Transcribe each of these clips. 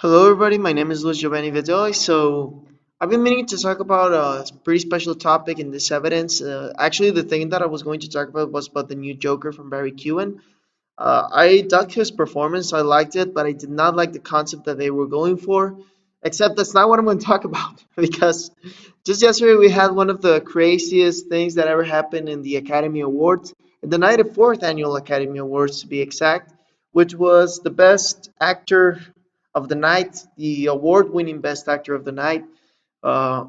Hello, everybody. My name is Luis Giovanni Vidoy. I've been meaning to talk about a pretty special topic in this evidence. Actually, the thing that I was going to talk about was about the new Joker from Barry Keoghan. I dug his performance. I liked it, but I did not like the concept that they were going for. Except that's not what I'm going to talk about because just yesterday we had one of the craziest things that ever happened in the Academy Awards, in the 94th annual Academy Awards to be exact, which was the best actor of the night, the award-winning best actor of the night,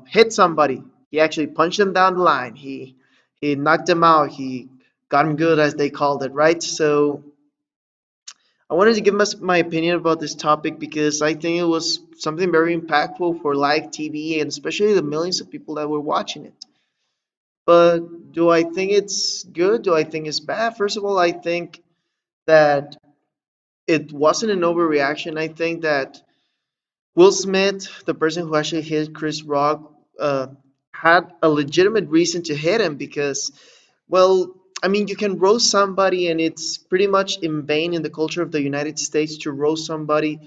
hit somebody. He actually punched him down the line. He knocked him out. He got him good, as they called it, right? So I wanted to give my opinion about this topic because I think it was something very impactful for live TV and especially the millions of people that were watching it. But do I think it's good? Do I think it's bad? First of all, I think that it wasn't an overreaction. I think that Will Smith, the person who actually hit Chris Rock, had a legitimate reason to hit him because, well, I mean, you can roast somebody, and it's pretty much in vain in the culture of the United States to roast somebody,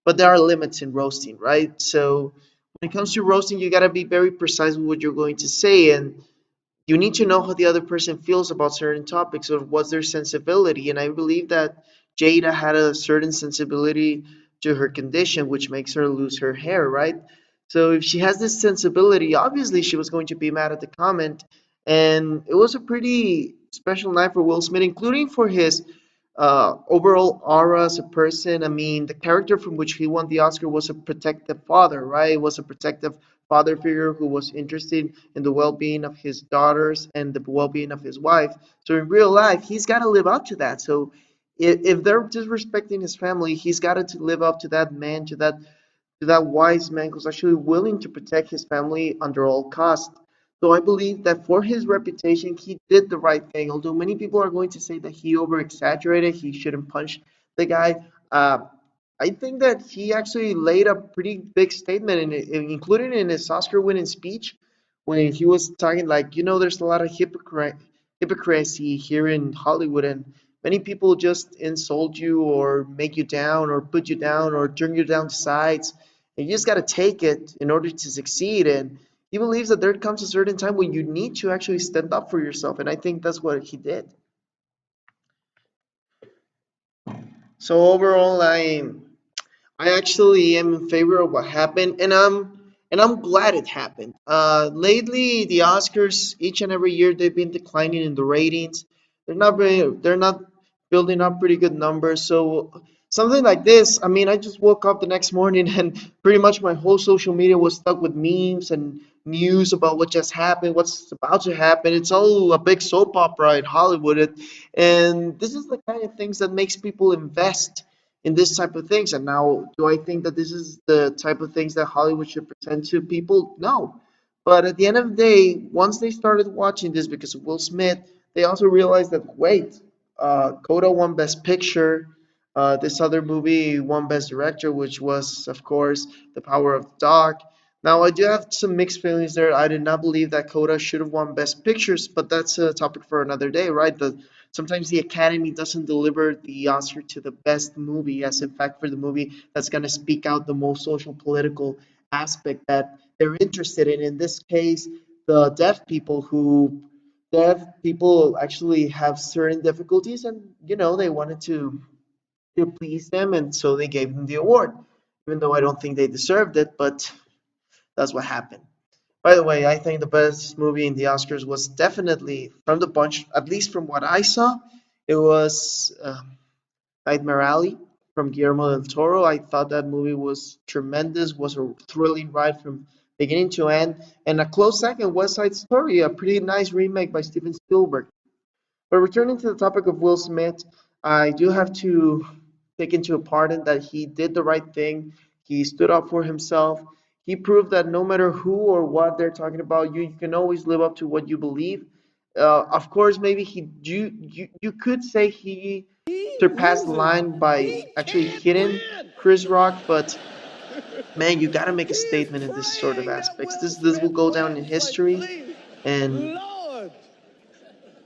but there are limits in roasting, right? So when it comes to roasting, you gotta be very precise with what you're going to say, and you need to know how the other person feels about certain topics or what's their sensibility. And I believe that Jada had a certain sensibility to her condition, which makes her lose her hair, right? So if she has this sensibility, obviously she was going to be mad at the comment. And it was a pretty special night for Will Smith, including for his overall aura as a person. I mean, the character from which he won the Oscar was a protective father, right? Was a protective father figure who was interested in the well-being of his daughters and the well-being of his wife. So in real life, he's got to live up to that. So if they're disrespecting his family, he's got to live up to that man, to that wise man who's actually willing to protect his family under all costs. So I believe that for his reputation, he did the right thing. Although many people are going to say that he over exaggerated, he shouldn't punch the guy. Uh, I think that he actually laid a pretty big statement, including in his Oscar-winning speech, when he was talking like, there's a lot of hypocrisy here in Hollywood, and many people just insult you or make you down or put you down or turn you down to sides, and you just got to take it in order to succeed. And he believes that there comes a certain time when you need to actually stand up for yourself, and I think that's what he did. So overall, I actually am in favor of what happened, and I'm glad it happened. Lately, the Oscars each and every year they've been declining in the ratings. They're not building up pretty good numbers. So something like this, I mean, I just woke up the next morning and pretty much my whole social media was stuck with memes and news about what just happened, what's about to happen. It's all a big soap opera in Hollywood, and this is the kind of things that makes people invest in this type of things. And now, do I think that this is the type of things that Hollywood should present to people? No. But at the end of the day, once they started watching this because of Will Smith, they also realized that wait, Coda won Best Picture. This other movie won Best Director, which was, of course, The Power of the Dog. Now, I do have some mixed feelings there. I did not believe that Coda should have won Best Pictures, but that's a topic for another day, right? Sometimes the Academy doesn't deliver the Oscar to the best movie, as in fact for the movie that's going to speak out the most social political aspect that they're interested in. In this case, the deaf people actually have certain difficulties, and they wanted to please them, and so they gave them the award, even though I don't think they deserved it, but that's what happened. By the way, I think the best movie in the Oscars was definitely from the bunch, at least from what I saw. It was Nightmare Alley from Guillermo del Toro. I thought that movie was tremendous, was a thrilling ride from beginning to end. And a close second, West Side Story, a pretty nice remake by Steven Spielberg. But returning to the topic of Will Smith, I do have to take into pardon that he did the right thing. He stood up for himself. He proved that no matter who or what they're talking about, you can always live up to what you believe. Of course, maybe you could say he He surpassed the loses. line by He actually can't hitting win. Chris Rock, but man, you got to make a He is statement in this sort of praying that aspects. Will This will Smith go down in wins. Like, history, please, and Lord.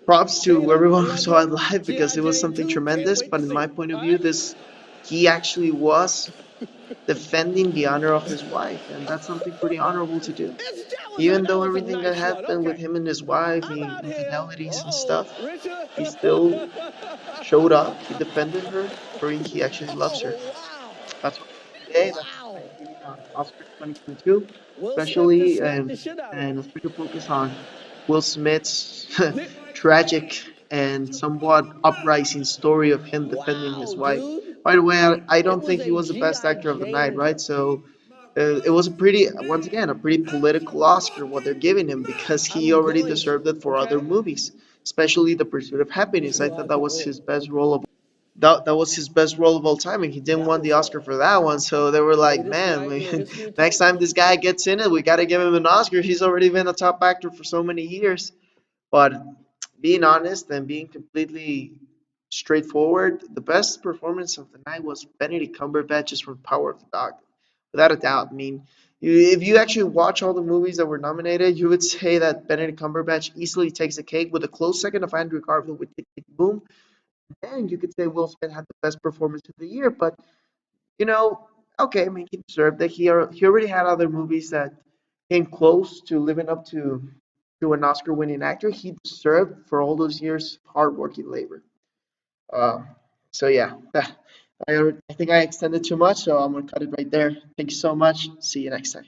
props to Jada, I everyone who love saw you. it live because G.I. it was Jane something 2, can't tremendous. wait to But in see my it. point of All view, right? this he actually was defending the honor of his wife, and that's something pretty honorable to do. Even That though was a everything that nice one. happened with Okay. him and his wife, I'm out here. infidelities and Uh-oh, stuff, Richard. he still showed up. He defended her, proving he actually loves her. Oh, wow. That's what I think today. That's my Wow. opinion on Oscars 2022, Will Smith just especially smacked the shit out of him. and a special focus on Will Smith's Di- tragic and somewhat uprising story of him defending his Wow, wife. dude. By the way, I It don't was think he a was the best G.I. actor of the night, Jane right? jump. So it was a pretty, once again, a pretty political Oscar what they're giving him because he I'm already going to. deserved it for other Okay? movies, especially The Pursuit of Happiness. I thought that was Wow. his best role of that was his best role of all time, and he didn't That win was the the Oscar for that one. So they were like, greatest man, night in the history of next time television. this guy gets in it, we got to give him an Oscar. He's already been a top actor for so many years. But being honest and being completely straightforward, the best performance of the night was Benedict Cumberbatch's from Power of the Dog, without a doubt. I mean, if you actually watch all the movies that were nominated, you would say that Benedict Cumberbatch easily takes the cake with a close second of Andrew Garfield with Tick Tick Boom. And you could say Will Smith had the best performance of the year, but you know, okay, I mean, he deserved it. He already had other movies that came close to living up to an Oscar-winning actor. He deserved for all those years hard-working labor. Um, so yeah, I think I extended too much, so I'm gonna cut it right there. Thank you so much. See you next time.